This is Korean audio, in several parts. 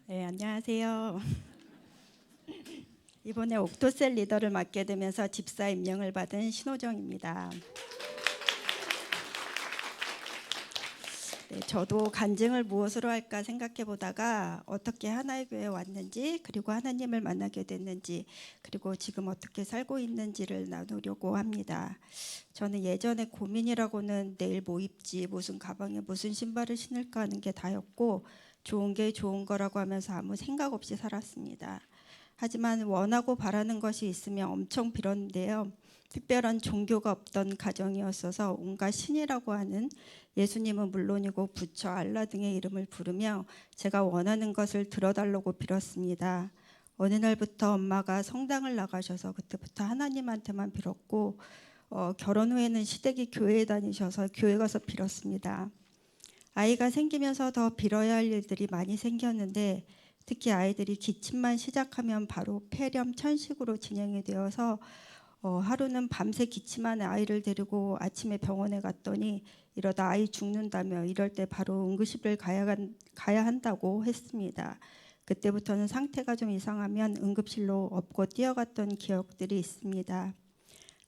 네, 안녕하세요. 이번에 옥토셀 리더를 맡게 되면서 집사 임명을 받은 신호정입니다. 네, 저도 간증을 무엇으로 할까 생각해 보다가 어떻게 하나의 교회에 왔는지, 그리고 하나님을 만나게 됐는지, 그리고 지금 어떻게 살고 있는지를 나누려고 합니다. 저는 예전에 고민이라고는 내일 뭐 입지, 무슨 가방에 무슨 신발을 신을까 하는 게 다였고, 좋은 게 좋은 거라고 하면서 아무 생각 없이 살았습니다. 하지만 원하고 바라는 것이 있으면 엄청 빌었는데요. 특별한 종교가 없던 가정이었어서 온갖 신이라고 하는 예수님은 물론이고 부처, 알라 등의 이름을 부르며 제가 원하는 것을 들어달라고 빌었습니다. 어느 날부터 엄마가 성당을 나가셔서 그때부터 하나님한테만 빌었고 결혼 후에는 시댁이 교회에 다니셔서 교회 가서 빌었습니다. 아이가 생기면서 더 빌어야 할 일들이 많이 생겼는데 특히 아이들이 기침만 시작하면 바로 폐렴 천식으로 진행이 되어서 하루는 밤새 기침하는 아이를 데리고 아침에 병원에 갔더니 이러다 아이 죽는다며 이럴 때 바로 응급실을 가야 한다고 했습니다. 그때부터는 상태가 좀 이상하면 응급실로 업고 뛰어갔던 기억들이 있습니다.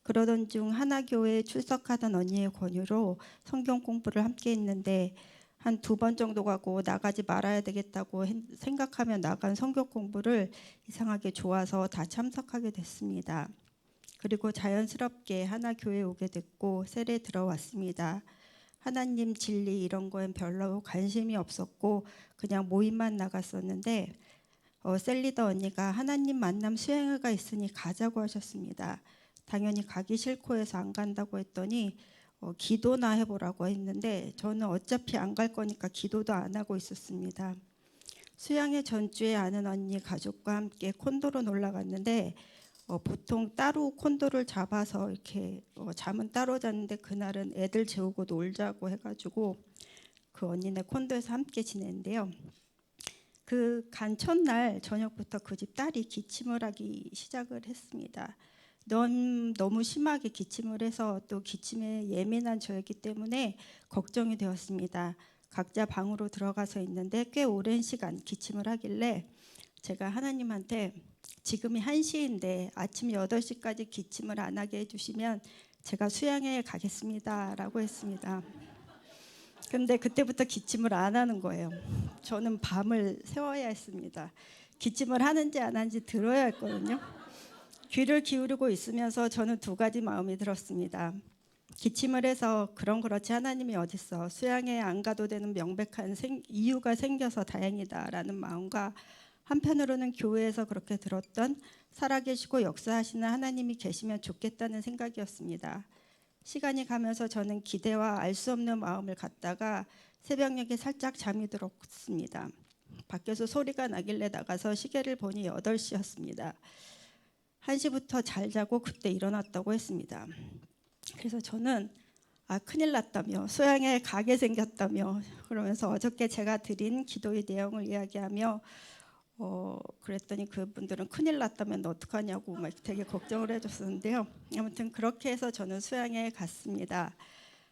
그러던 중 하나교회에 출석하던 언니의 권유로 성경 공부를 함께 했는데 한 2번 정도 가고 나가지 말아야 되겠다고 생각하며 나간 성경 공부를 이상하게 좋아서 다 참석하게 됐습니다. 그리고 자연스럽게 하나교회에 오게 됐고 셀에 들어왔습니다. 하나님 진리 이런 거엔 별로 관심이 없었고 그냥 모임만 나갔었는데 셀리더 언니가 하나님 만남 수행회가 있으니 가자고 하셨습니다. 당연히 가기 싫고 해서 안 간다고 했더니 기도나 해보라고 했는데 저는 어차피 안 갈 거니까 기도도 안 하고 있었습니다. 수양회 전주에 아는 언니 가족과 함께 콘도로 놀러 갔는데 보통 따로 콘도를 잡아서 이렇게 잠은 따로 잤는데 그날은 애들 재우고 놀자고 해가지고 그 언니네 콘도에서 함께 지냈는데요. 그 간 첫날 저녁부터 그 집 딸이 기침을 하기 시작을 했습니다. 너무 심하게 기침을 해서 또 기침에 예민한 저였기 때문에 걱정이 되었습니다. 각자 방으로 들어가서 있는데 꽤 오랜 시간 기침을 하길래 제가 하나님한테 지금이 1시인데 아침 8시까지 기침을 안 하게 해주시면 제가 수양회에 가겠습니다 라고 했습니다. 근데 그때부터 기침을 안 하는 거예요. 저는 밤을 새워야 했습니다. 기침을 하는지 안 하는지 들어야 했거든요. 귀를 기울이고 있으면서 저는 2가지 마음이 들었습니다. 기침을 해서 그렇지 하나님이 어딨어, 수양회에 안 가도 되는 명백한 이유가 생겨서 다행이다라는 마음과 한편으로는 교회에서 그렇게 들었던 살아계시고 역사하시는 하나님이 계시면 좋겠다는 생각이었습니다. 시간이 가면서 저는 기대와 알 수 없는 마음을 갖다가 새벽녘에 살짝 잠이 들었습니다. 밖에서 소리가 나길래 나가서 시계를 보니 8시였습니다. 1시부터 잘 자고 그때 일어났다고 했습니다. 그래서 저는 큰일 났다며, 수양에 가게 생겼다며 그러면서 어저께 제가 드린 기도의 내용을 이야기하며 그랬더니 그분들은 큰일 났다면 어떡하냐고 막 되게 걱정을 해줬었는데요. 아무튼 그렇게 해서 저는 수양에 갔습니다.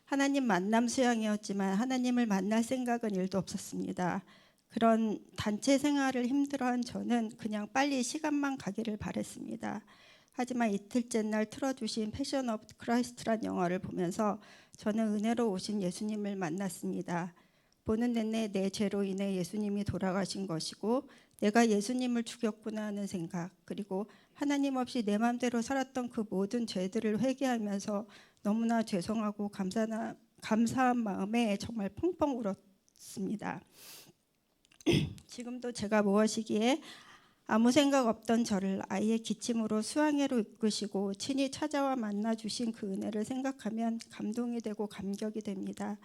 하나님 만남 수양이었지만 하나님을 만날 생각은 1도 없었습니다. 그런 단체 생활을 힘들어한 저는 그냥 빨리 시간만 가기를 바랬습니다. 하지만 이틀째 날 틀어주신 패션 오브 크라이스트란 영화를 보면서 저는 은혜로 오신 예수님을 만났습니다. 보는 내내 내 죄로 인해 예수님이 돌아가신 것이고 내가 예수님을 죽였구나 하는 생각, 그리고 하나님 없이 내 마음대로 살았던 그 모든 죄들을 회개하면서 너무나 죄송하고 감사한 마음에 정말 펑펑 울었습니다. 지금도 제가 무엇이기에 아무 생각 없던 저를 아이의 기침으로 수양회로 이끄시고 친히 찾아와 만나주신 그 은혜를 생각하면 감동이 되고 감격이 됩니다.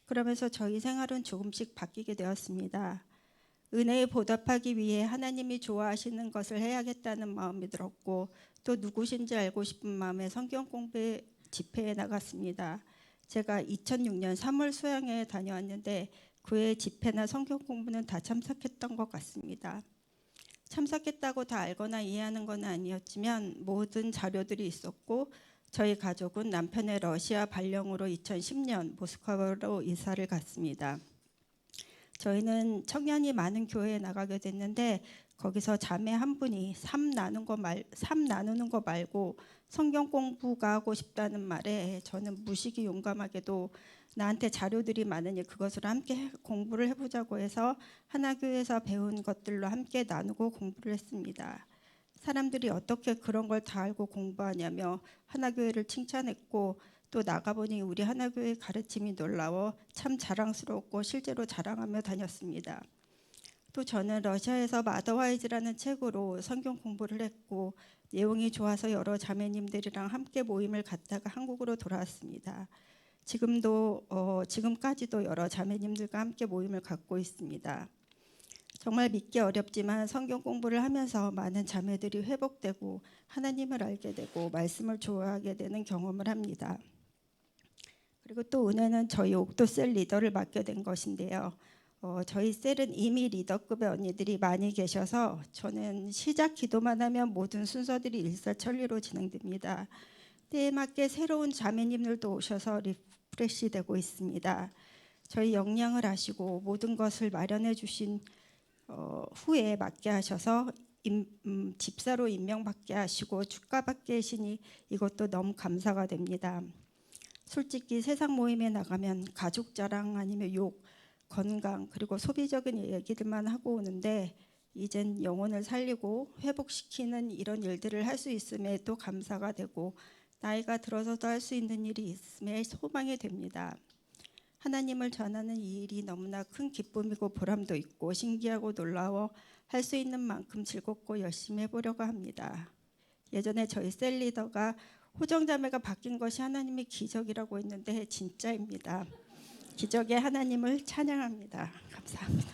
그러면서 저희 생활은 조금씩 바뀌게 되었습니다. 은혜에 보답하기 위해 하나님이 좋아하시는 것을 해야겠다는 마음이 들었고 또 누구신지 알고 싶은 마음에 성경 공부 집회에 나갔습니다. 제가 2006년 3월 수양회에 다녀왔는데 그 해 집회나 성경 공부는 다 참석했던 것 같습니다. 참석했다고 다 알거나 이해하는 건 아니었지만 모든 자료들이 있었고 저희 가족은 남편의 러시아 발령으로 2010년 모스크바로 이사를 갔습니다. 저희는 청년이 많은 교회에 나가게 됐는데 거기서 자매 한 분이 삶 나누는 거 말고 성경 공부가 하고 싶다는 말에 저는 무식이 용감하게도 나한테 자료들이 많으니 그것으로 함께 공부를 해보자고 해서 하나교회에서 배운 것들로 함께 나누고 공부를 했습니다. 사람들이 어떻게 그런 걸 다 알고 공부하냐며 하나교회를 칭찬했고, 또 나가보니 우리 하나교회 가르침이 놀라워 참 자랑스럽고 실제로 자랑하며 다녔습니다. 또 저는 러시아에서 마더와이즈라는 책으로 성경 공부를 했고 내용이 좋아서 여러 자매님들이랑 함께 모임을 갖다가 한국으로 돌아왔습니다. 지금까지도 여러 자매님들과 함께 모임을 갖고 있습니다. 정말 믿기 어렵지만 성경 공부를 하면서 많은 자매들이 회복되고 하나님을 알게 되고 말씀을 좋아하게 되는 경험을 합니다. 그리고 또 은혜는 저희 옥도셀 리더를 맡게 된 것인데요. 저희 셀은 이미 리더급의 언니들이 많이 계셔서 저는 시작 기도만 하면 모든 순서들이 일사천리로 진행됩니다. 때에 맞게 새로운 자매님들도 오셔서 리프레시 되고 있습니다. 저희 역량을 아시고 모든 것을 마련해 주신 후에 맡게 하셔서 집사로 임명받게 하시고 축가받게 하시니 이것도 너무 감사가 됩니다. 솔직히 세상 모임에 나가면 가족 자랑 아니면 욕, 건강 그리고 소비적인 얘기들만 하고 오는데 이젠 영혼을 살리고 회복시키는 이런 일들을 할 수 있음에 또 감사가 되고 나이가 들어서도 할 수 있는 일이 있음에 소망이 됩니다. 하나님을 전하는 이 일이 너무나 큰 기쁨이고 보람도 있고 신기하고 놀라워 할 수 있는 만큼 즐겁고 열심히 해보려고 합니다. 예전에 저희 셀 리더가 호정자매가 바뀐 것이 하나님의 기적이라고 했는데 진짜입니다. 기적의 하나님을 찬양합니다. 감사합니다.